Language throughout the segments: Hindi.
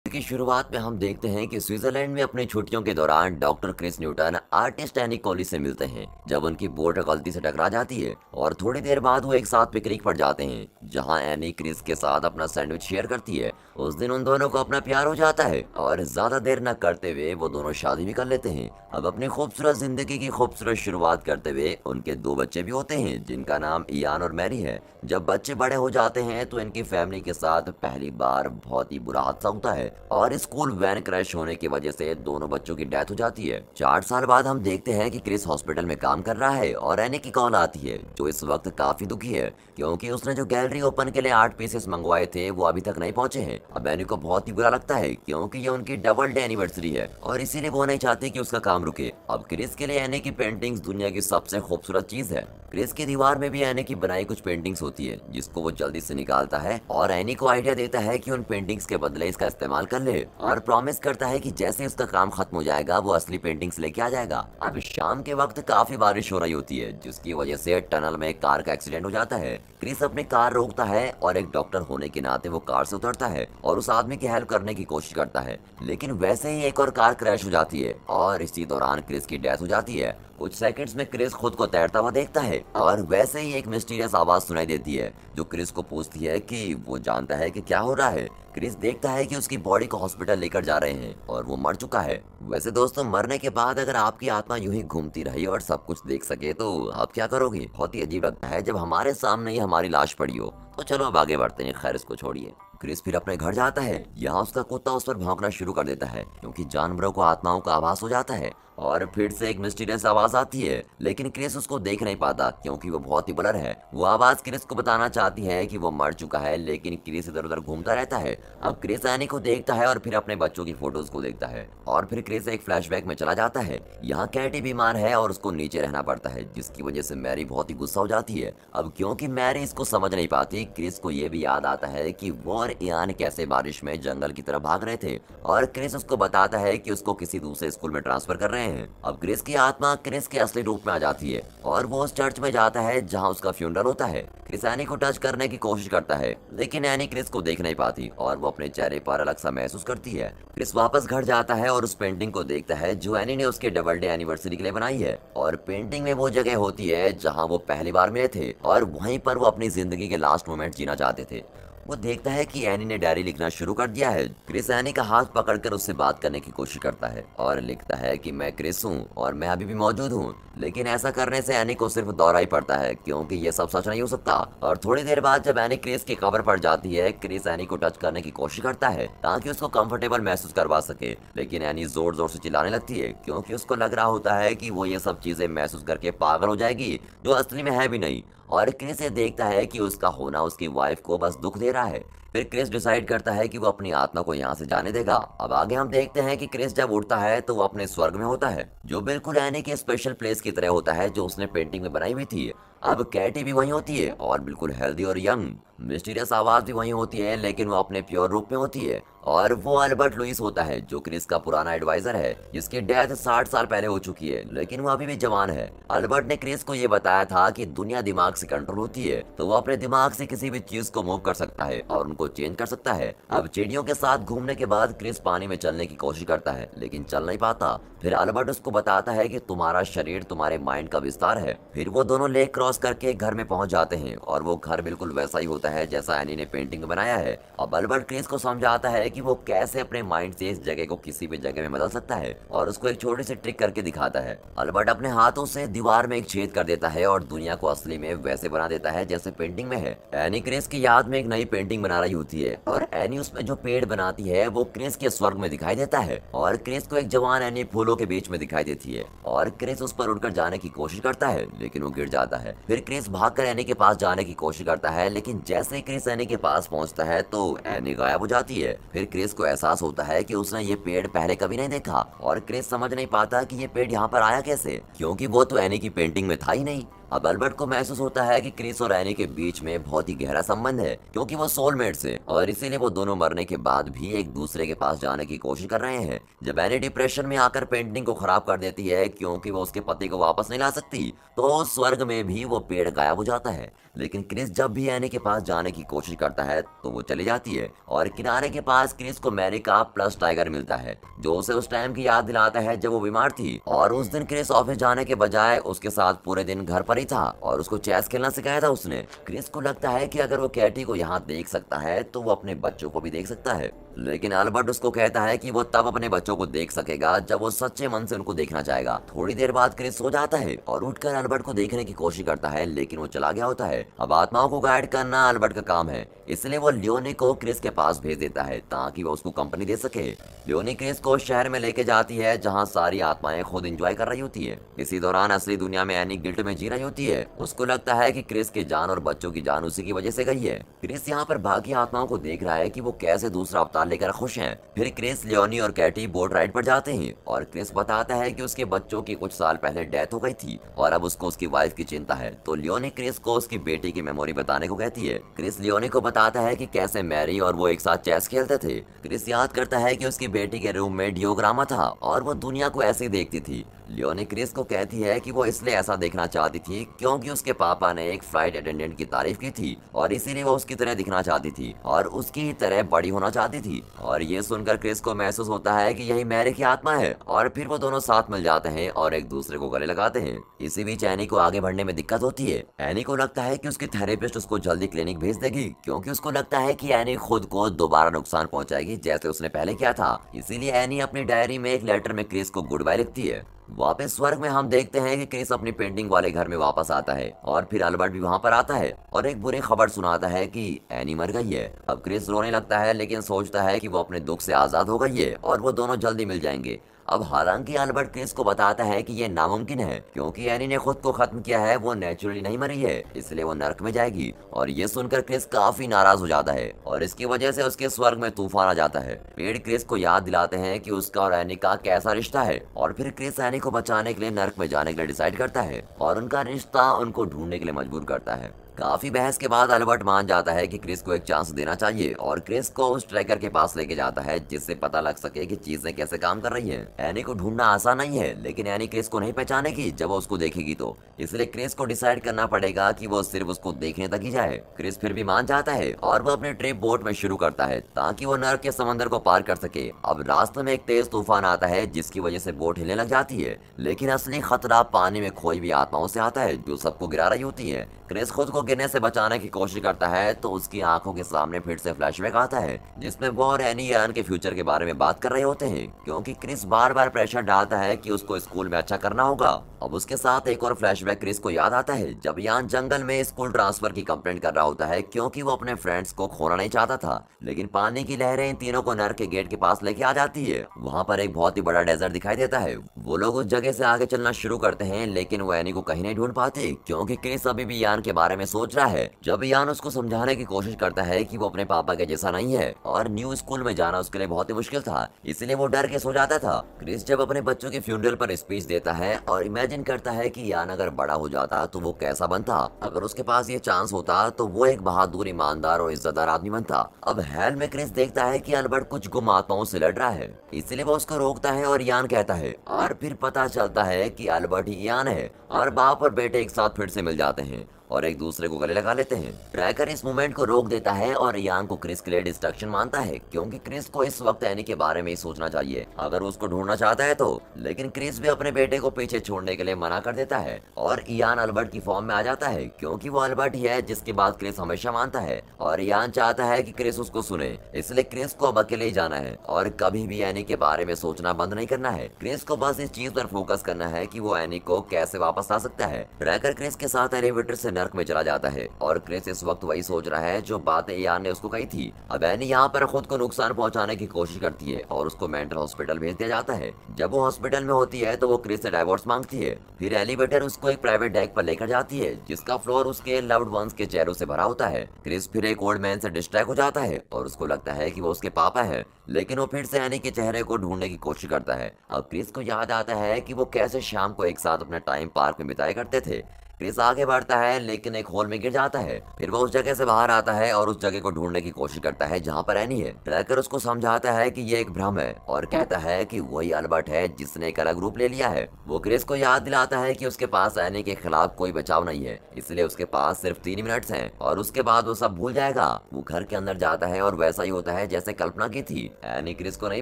की शुरुआत में हम देखते हैं कि स्विट्जरलैंड में अपनी छुट्टियों के दौरान doctor Chris Newton artist Annie Colley से मिलते हैं जब उनकी बोट गलती से टकरा जाती है और थोड़ी देर बाद वो एक साथ पिकनिक पर जाते हैं जहां एनी क्रिस के साथ अपना सैंडविच शेयर करती है। उस दिन उन दोनों को अपना प्यार हो जाता है और ज्यादा देर न करते हुए वो दोनों शादी भी कर लेते हैं। अब अपनी खूबसूरत जिंदगी की खूबसूरत शुरुआत करते हुए उनके दो बच्चे भी होते हैं जिनका नाम इयान और मैरी है। जब बच्चे बड़े हो जाते हैं तो इनकी फैमिली के साथ पहली बार बहुत ही बुरा हादसा होता है और स्कूल वैन क्रैश होने की वजह से दोनों बच्चों की डेथ हो जाती है। 4 साल बाद हम देखते हैं कि क्रिस हॉस्पिटल में काम कर रहा है और एनी की कॉल आती है जो इस वक्त काफी दुखी है क्योंकि उसने जो गैलरी ओपन के लिए 8 पीसेस मंगवाए थे वो अभी तक नहीं पहुंचे हैं। अब एनी को बहुत ही बुरा लगता है क्योंकि ये उनकी डबल डे एनिवर्सरी है और इसीलिए वो नहीं चाहती कि उसका काम रुके। अब क्रिस के लिए एनी की पेंटिंग्स दुनिया की सबसे खूबसूरत चीज है। क्रिस की दीवार में भी एनी की बनाई कुछ पेंटिंग्स होती है जिसको वो जल्दी से निकालता है और एनी को आइडिया देता है कि उन पेंटिंग्स के बदले इसका इस्तेमाल कर ले और प्रॉमिस करता है कि जैसे उसका काम खत्म हो जाएगा वो असली पेंटिंग्स लेके आ जाएगा। अब शाम के वक्त काफी बारिश हो रही होती है जिसकी वजह से टनल में कार का एक्सीडेंट हो जाता है। क्रिस अपनी कार रोकता है और एक डॉक्टर होने के नाते वो कार से उतरता है और उस आदमी की हेल्प करने की कोशिश करता है, लेकिन वैसे ही एक और कार क्रैश हो जाती है और इसी दौरान क्रिस की डेथ हो जाती है। कुछ सेकंड्स में क्रिस खुद को तैरता हुआ देखता है और वैसे ही एक मिस्टीरियस आवाज सुनाई देती है जो क्रिस को पूछती है कि वो जानता है कि क्या हो रहा है। क्रिस देखता है कि उसकी बॉडी को हॉस्पिटल लेकर जा रहे हैं और वो मर चुका है। वैसे दोस्तों, मरने के बाद अगर आपकी आत्मा यूं ही घूमती रही और सब कुछ देख सके तो आप क्या करोगे? बहुत ही अजीब लगता है जब हमारे सामने ही हमारी लाश पड़ी हो। तो चलो अब आगे बढ़ते हैं, खैर इसको छोड़िए। क्रिस फिर अपने घर जाता है। यहाँ उसका कुत्ता उस पर भौंकना शुरू कर देता है क्योंकि जानवरों को आत्माओं का आभास हो जाता है और फिर से एक मिस्टीरियस आवाज आती है, लेकिन क्रिस उसको देख नहीं पाता क्योंकि वो बहुत ही ब्लर है। वो आवाज क्रिस को बताना चाहती है कि वो मर चुका है, लेकिन क्रिस इधर उधर घूमता रहता है। अब क्रिस एनी को देखता है और फिर अपने बच्चों की फोटोज को देखता है और फिर क्रिस एक फ्लैशबैक में चला जाता है। यहाँ कैटी बीमार है और उसको नीचे रहना पड़ता है जिसकी वजह से मैरी बहुत ही गुस्सा हो जाती है। अब क्योंकि मैरी इसको समझ नहीं पाती, क्रिस को ये भी याद आता है कि वो और इयान कैसे बारिश में जंगल की तरफ भाग रहे थे और क्रिस उसको बताता है कि उसको किसी दूसरे स्कूल में ट्रांसफर कर रहे हैं। अब क्रिस की आत्मा क्रिस के असली रूप में आ जाती है और वो उस चर्च में जाता है जहाँ उसका फ्यूनरल होता है। क्रिस एनी को टच करने की कोशिश करता है लेकिन एनी क्रिस को देख नहीं पाती और वो अपने चेहरे पर अलग सा महसूस करती है। क्रिस वापस घर जाता है और उस पेंटिंग को देखता है जो एनी ने उसके डबल डे एनिवर्सरी के लिए बनाई है और पेंटिंग में वो जगह होती है जहाँ वो पहली बार मिले थे और वहीं पर वो अपनी जिंदगी के लास्ट मोमेंट जीना चाहते थे। वो देखता है कि एनी ने डायरी लिखना शुरू कर दिया है। क्रिस एनी का हाथ पकड़कर उससे बात करने की कोशिश करता है और लिखता है कि मैं क्रिस हूँ और मैं अभी भी मौजूद हूँ, लेकिन ऐसा करने से एनी को सिर्फ दौरा ही पड़ता है क्योंकि ये सब सच नहीं हो सकता। और थोड़ी देर बाद जब एनी क्रिस की कब्र पर जाती है, क्रिस एनी को टच करने की कोशिश करता है ताकि उसको कंफर्टेबल महसूस करवा सके, लेकिन एनी जोर जोर से चिल्लाने लगती है क्योंकि उसको लग रहा होता है कि वो ये सब चीजें महसूस करके पागल हो जाएगी जो असली में है भी नहीं। और क्रिस ये देखता है कि उसका होना उसकी वाइफ को बस दुख दे रहा है। फिर क्रिस डिसाइड करता है कि वो अपनी आत्मा को यहाँ से जाने देगा। अब आगे हम देखते हैं कि क्रिस जब उठता है तो वो अपने स्वर्ग में होता है जो बिल्कुल एनी के स्पेशल प्लेस की तरह होता है जो उसने पेंटिंग में बनाई हुई थी। अब कैटी भी वही होती है और बिल्कुल हेल्दी और यंग। मिस्टीरियस आवाज भी वही होती है लेकिन वो अपने प्योर रूप में होती है और वो अल्बर्ट लुइस होता है जो क्रिस का पुराना एडवाइजर है जिसकी डेथ 60 साल पहले हो चुकी है, लेकिन वो अभी भी जवान है। अल्बर्ट ने क्रिस को ये बताया था कि दुनिया दिमाग से कंट्रोल होती है, तो वो अपने दिमाग से किसी भी चीज को मूव कर सकता है और उनको चेंज कर सकता है। अब चिड़ियों के साथ घूमने के बाद क्रिस पानी में चलने की कोशिश करता है लेकिन चल नहीं पाता। फिर अल्बर्ट उसको बताता है कि तुम्हारा शरीर तुम्हारे माइंड का विस्तार है। फिर वो दोनों लेक क्रॉस करके घर में पहुंच जाते हैं और वो घर बिल्कुल वैसा ही होता है जैसा एनी ने पेंटिंग में बनाया है। अब अल्बर्ट क्रिस को समझाता है कि वो कैसे अपने माइंड से इस जगह को किसी भी जगह में बदल सकता है और उसको एक छोटी सी ट्रिक करके दिखाता है। अल्बर्ट अपने हाथों से दीवार में एक छेद कर देता है और दुनिया को असली में वैसे बना देता है जैसे पेंटिंग में है। एनी क्रिस की याद में एक नई पेंटिंग बना रही होती है और एनी उसमें जो पेड़ बनाती है वो क्रिस के स्वर्ग में दिखाई देता है और क्रिस को एक जवान एनी फूलों के बीच में दिखाई देती है और क्रिस उस पर उड़कर जाने की कोशिश करता है लेकिन वो गिर जाता है। फिर क्रिस भागकर एनी के पास जाने की कोशिश करता है लेकिन जैसे ही क्रिस एनी के पास पहुंचता है तो एनी गायब हो जाती है। फिर क्रिस को एहसास होता है कि उसने ये पेड़ पहले कभी नहीं देखा और क्रिस समझ नहीं पाता कि ये पेड़ यहाँ पर आया कैसे क्योंकि वो तो एनी की पेंटिंग में था ही नहीं। अब अल्बर्ट को महसूस होता है कि क्रिस और एनी के बीच में बहुत ही गहरा संबंध है, क्योंकि वो सोलमेट्स हैं और इसीलिए वो दोनों मरने के बाद भी एक दूसरे के पास जाने की कोशिश कर रहे हैं। जब एनी डिप्रेशन में आकर पेंटिंग को खराब कर देती है क्योंकि वो उसके पति को वापस नहीं ला सकती, तो स्वर्ग में भी वो पेड़ गायब हो जाता है। लेकिन क्रिस जब भी एनी के पास जाने की कोशिश करता है तो वो चली जाती है और किनारे के पास क्रिस को मैरी का प्लस टाइगर मिलता है, जो उसे उस टाइम की याद दिलाता है जब वो बीमार थी। और उस दिन क्रिस ऑफिस जाने के बजाय उसके साथ पूरे दिन घर पर ही था और उसको चेस खेलना सिखाया था उसने। क्रिस को लगता है कि अगर वो कैटी को यहाँ देख सकता है तो वो अपने बच्चों को भी देख सकता है, लेकिन अल्बर्ट उसको कहता है कि वो तब अपने बच्चों को देख सकेगा जब वो सच्चे मन से उनको देखना चाहेगा। थोड़ी देर बाद क्रिस सो जाता है और उठकर अल्बर्ट को देखने की कोशिश करता है, लेकिन वो चला गया होता है। अब आत्माओं को गाइड करना अल्बर्ट का काम है, इसलिए वो लियोनी को क्रिस के पास भेज देता है ताकि वो उसको कंपनी दे सके। लियोनी क्रिस को शहर में लेके जाती है जहाँ सारी आत्माएं खुद एंजॉय कर रही होती है। इसी दौरान असली दुनिया में एनी गिल्ट में जी रही होती है। उसको लगता है कि क्रिस की जान और बच्चों की जान उसी की वजह से गई है। क्रिस यहाँ पर बाकी आत्माओं को देख रहा है कि वो कैसे दूसरा अवतार लेकर खुश हैं। फिर क्रिस, लियोनी और कैटी बोट राइड पर जाते हैं और क्रिस बताता है कि उसके बच्चों की कुछ साल पहले डेथ हो गई थी और अब उसको उसकी वाइफ की चिंता है। तो लियोनी क्रिस को उसकी बेटी की मेमोरी बताने को कहती है। क्रिस लियोनी को बताता है कि कैसे मैरी और वो एक साथ चेस खेलते थे। क्रिस याद करता है कि उसकी बेटी के रूम में डियोग्रामा था और वो दुनिया को ऐसे ही देखती थी। लियोनी क्रिस को कहती है कि वो इसलिए ऐसा देखना चाहती थी क्योंकि उसके पापा ने एक फ्लाइट अटेंडेंट की तारीफ की थी और इसीलिए वो उसकी तरह दिखना चाहती थी और उसकी ही तरह बड़ी होना चाहती थी। और ये सुनकर क्रिस को महसूस होता है कि यही मैरी की आत्मा है और फिर वो दोनों साथ मिल जाते हैं और एक दूसरे को गले लगाते हैं। इसी बीच एनी को आगे बढ़ने में दिक्कत होती है। एनी को लगता है कि उसकी थेरेपिस्ट उसको जल्दी क्लिनिक भेज देगी क्योंकि उसको लगता है कि एनी खुद को दोबारा नुकसान पहुंचाएगी जैसे उसने पहले किया था। इसीलिए एनी अपनी डायरी में एक लेटर में क्रिस को गुड बाय लिखती है। वापस स्वर्ग में हम देखते हैं कि क्रिस अपनी पेंटिंग वाले घर में वापस आता है और फिर अल्बर्ट भी वहां पर आता है और एक बुरी खबर सुनाता है कि एनी मर गई है। अब क्रिस रोने लगता है लेकिन सोचता है कि वो अपने दुख से आजाद हो गई है और वो दोनों जल्दी मिल जाएंगे। अब हालांकि अल्बर्ट क्रिस को बताता है कि ये नामुमकिन है क्योंकि एनी ने खुद को खत्म किया है, वो नेचुरली नहीं मरी है, इसलिए वो नर्क में जाएगी। और ये सुनकर क्रिस काफी नाराज हो जाता है और इसकी वजह से उसके स्वर्ग में तूफान आ जाता है। पेड़ क्रिस को याद दिलाते हैं कि उसका और एनी का कैसा रिश्ता है और फिर क्रिस एनी को बचाने के लिए नर्क में जाने के लिए डिसाइड करता है और उनका रिश्ता उनको ढूंढने के लिए मजबूर करता है। काफी बहस के बाद अल्बर्ट मान जाता है कि क्रिस को एक चांस देना चाहिए और क्रिस को उस ट्रैकर के पास लेके जाता है जिससे पता लग सके कि चीजें कैसे काम कर रही हैं। एनी को ढूंढना आसान नहीं है, लेकिन एनी क्रिस को नहीं पहचानेगी जब वो उसको देखेगी तो, इसलिए क्रिस को डिसाइड करना पड़ेगा कि वो सिर्फ उसको देखने तक ही जाए। क्रिस फिर भी मान जाता है और वो अपने ट्रिप बोट में शुरू करता है ताकि वो नर्क के समंदर को पार कर सके। अब रास्ते में एक तेज तूफान आता है जिसकी वजह से बोट हिलने लग जाती है, लेकिन असली खतरा पानी में खोई हुई आत्माओं से आता है जो सबको गिरा रही होती है। क्रिस खुद को गिरने से बचाने की कोशिश करता है तो उसकी आंखों के सामने फिर से फ्लैशबैक आता है जिसमें वो और एनी यान के फ्यूचर के बारे में बात कर रहे होते हैं क्योंकि क्रिस बार बार प्रेशर डालता है कि उसको स्कूल में अच्छा करना होगा। अब उसके साथ एक और फ्लैशबैक क्रिस को याद आता है जब यान जंगल में स्कूल ट्रांसफर की कंप्लेंट कर रहा होता है क्योंकि वो अपने फ्रेंड्स को खोना नहीं चाहता था, लेकिन पानी की लहरें इन तीनों को नर्क के गेट के पास लेके आ जाती है। वहाँ पर एक बहुत ही बड़ा डेजर्ट दिखाई देता है। वो लोग उस जगह से आगे चलना शुरू करते हैं लेकिन वो एनी को कहीं नहीं ढूंढ पाते क्योंकि क्रिस अभी भी यान के बारे में सोच रहा है। जब यान उसको समझाने की कोशिश करता है कि वो अपने पापा के जैसा नहीं है और न्यू स्कूल में जाना उसके लिए बहुत ही मुश्किल था, इसलिए वो डर के सो जाता था। क्रिस जब अपने बच्चों के फ्यूनरल पर स्पीच देता है और इमेजिन करता है कि यान अगर बड़ा हो जाता तो वो कैसा बनता, अगर उसके पास ये चांस होता तो वो एक बहादुर, ईमानदार और इज्जतदार आदमी बनता। अब हेल में क्रिस देखता है कि अल्बर्ट कुछ गुम आत्माओं से लड़ रहा है, इसलिए वो उसको रोकता है और यान कहता है और फिर पता चलता है कि अल्बर्ट ही यान है और बाप और बेटे एक साथ फिर से मिल जाते हैं और एक दूसरे को गले लगा लेते हैं। ट्रैकर इस मूवमेंट को रोक देता है और यांग को क्रिस के लिए डिस्ट्रक्शन मानता है क्योंकि क्रिस को इस वक्त एनी के बारे में ही सोचना चाहिए अगर उसको ढूंढना चाहता है तो, लेकिन क्रिस भी अपने बेटे को पीछे छोड़ने के लिए मना कर देता है और इयान अल्बर्ट की फॉर्म में आ जाता है क्योंकि वो अल्बर्ट ही है जिसकी बात क्रिस हमेशा मानता है और इयान चाहता है कि क्रिस उसको सुने, इसलिए क्रिस को अब अकेले ही जाना है और कभी भी एनी के बारे में सोचना बंद नहीं करना है। क्रिस को बस इस चीज पर फोकस करना है कि वो एनी को कैसे वापस ला सकता है। ट्रैकर क्रिस के साथ एलिवेटर से नर्क में चला जाता है और क्रिस इस वक्त वही सोच रहा है जो बातें यान ने उसको कही थी। अब एनी यहाँ पर खुद को नुकसान पहुंचाने की कोशिश करती है और उसको मेंटल हॉस्पिटल भेज दिया जाता है। जब वो हॉस्पिटल में होती है तो वो क्रिस से डाइवोर्स मांगती है। फिर एलिवेटर उसको एक प्राइवेट डेक पर लेकर जाती है जिसका फ्लोर उसके लव्ड वंस के चेहरों से भरा होता है। क्रिस फिर एक ओल्ड मैन से डिस्ट्रैक्ट हो जाता है और उसको लगता है कि वो उसके पापा है, लेकिन वो फिर से एनी के चेहरे को ढूंढने की कोशिश करता है। अब क्रिस को याद आता है कि वो कैसे शाम को एक साथ अपना टाइम पार्क में बिताया करते थे। क्रिस आगे बढ़ता है लेकिन एक होल में गिर जाता है। फिर वो उस जगह से बाहर आता है और उस जगह को ढूंढने की कोशिश करता है जहाँ पर एनी है। ट्रैकर उसको समझाता है कि ये एक भ्रम है और कहता है कि वही अल्बर्ट है जिसने एक अलग रूप ले लिया है। वो क्रिस को याद दिलाता है कि उसके पास एनी के खिलाफ कोई बचाव नहीं है, इसलिए उसके पास सिर्फ 3 मिनट्स हैं और उसके बाद वो सब भूल जाएगा। वो घर के अंदर जाता है और वैसा ही होता है जैसे कल्पना की थी। एनी क्रिस को नहीं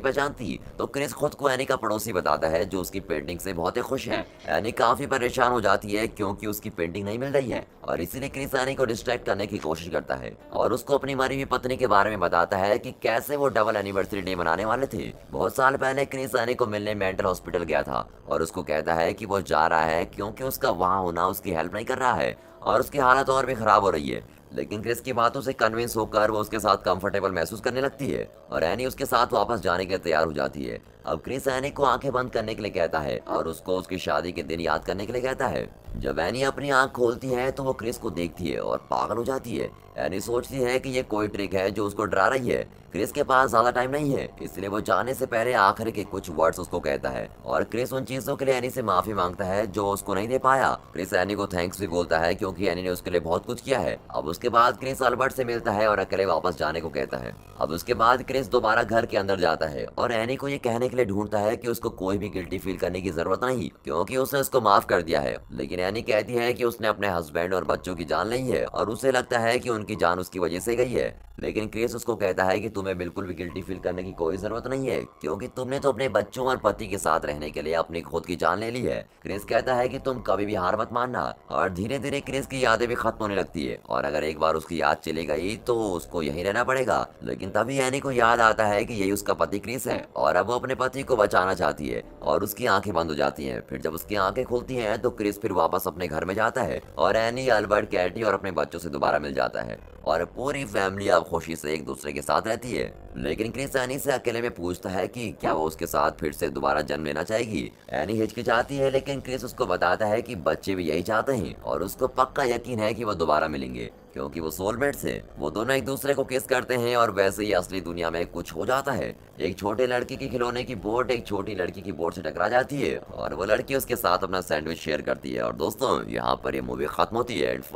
पहचानती तो क्रिस खुद को एनी का पड़ोसी बताता है जो उसकी पेंटिंग से बहुत ही खुश है। एनी काफी परेशान हो जाती है क्योंकि उसकी पेंटिंग नहीं मिल रही है और इसीलिए क्रिस एनी को डिस्ट्रैक्ट करने की कोशिश करता है और उसको अपनी मरी हुई पत्नी के बारे में बताता है कि कैसे वो डबल एनिवर्सरी डे मनाने वाले थे। बहुत साल पहले क्रिस एनी को मिलने मेंटल हॉस्पिटल गया था और उसको कहता है कि वो जा रहा है क्योंकि उसका वहां होना उसकी हेल्प नहीं कर रहा है और उसकी हालत और भी खराब हो रही है। लेकिन क्रिस की बातों से कन्विंस होकर वो उसके साथ कंफर्टेबल महसूस करने लगती है और एनी उसके साथ वापस जाने के लिए तैयार हो जाती है। अब क्रिस एनी को आंखें बंद करने के लिए कहता है और उसको उसकी शादी के दिन याद करने के लिए कहता है। जब एनी अपनी आंख खोलती है तो वो क्रिस को देखती है और पागल हो जाती है। एनी सोचती है कि ये कोई ट्रिक है जो उसको डरा रही है। क्रिस के पास ज्यादा टाइम नहीं है, इसलिए वो जाने से पहले आखिर के कुछ वर्ड्स उसको कहता है और क्रिस उन चीजों के लिए एनी से माफी मांगता है जो उसको नहीं दे पाया। क्रिस एनी को थैंक्स भी बोलता है क्योंकि एनी ने उसके लिए बहुत कुछ किया है। अब उसके बाद क्रिस अल्बर्ट से मिलता है और अकेले वापस जाने को कहता है। अब उसके बाद क्रिस दोबारा घर के अंदर जाता है और एनी को ये कहने के लिए ढूंढता है कि उसको कोई भी गिल्टी फील करने की जरूरत नहीं क्योंकि उसने उसको माफ कर दिया है। लेकिन एनी कहती है कि उसने अपने हस्बैंड और बच्चों की जान ली है और उसे लगता है कि उनकी जान उसकी वजह से गई है। लेकिन क्रिस उसको कहता है कि तुम्हें बिल्कुल भी गिल्टी फील करने की कोई जरूरत नहीं है क्योंकि तुमने तो अपने बच्चों और पति के साथ रहने के लिए अपनी खुद की जान ले ली है। क्रिस कहता है कि तुम कभी भी हार मत मानना और धीरे धीरे क्रिस की यादें भी खत्म होने लगती है और अगर एक बार उसकी याद चली गई तो उसको यहीं रहना पड़ेगा। लेकिन तभी एनी को याद आता है कि यही उसका पति क्रिस है और अब वो अपने पति को बचाना चाहती है और उसकी आंखें बंद हो जाती हैं। फिर जब उसकी आंखें खुलती हैं तो क्रिस फिर वापस अपने घर में जाता है और एनी, अल्बर्ट, कैटी और अपने बच्चों से दोबारा मिल जाता है और पूरी फैमिली अब खुशी से एक दूसरे के साथ रहती है। लेकिन क्रिस एनी से अकेले में पूछता है कि क्या वो उसके साथ फिर से दोबारा जन्म लेना चाहेगी। एनी हिचकिचाती है लेकिन क्रिस उसको बताता है कि बच्चे भी यही चाहते हैं और उसको पक्का यकीन है कि वो दोबारा मिलेंगे क्योंकि वो सोलमेट्स हैं। वो दोनों एक दूसरे को किस करते हैं और वैसे ही असली दुनिया में कुछ हो जाता है। एक छोटे लड़के की खिलौने की बोट एक छोटी लड़की की बोट से टकरा जाती है और वो लड़की उसके साथ अपना सैंडविच शेयर करती है और दोस्तों यहाँ पर ये मूवी खत्म होती है।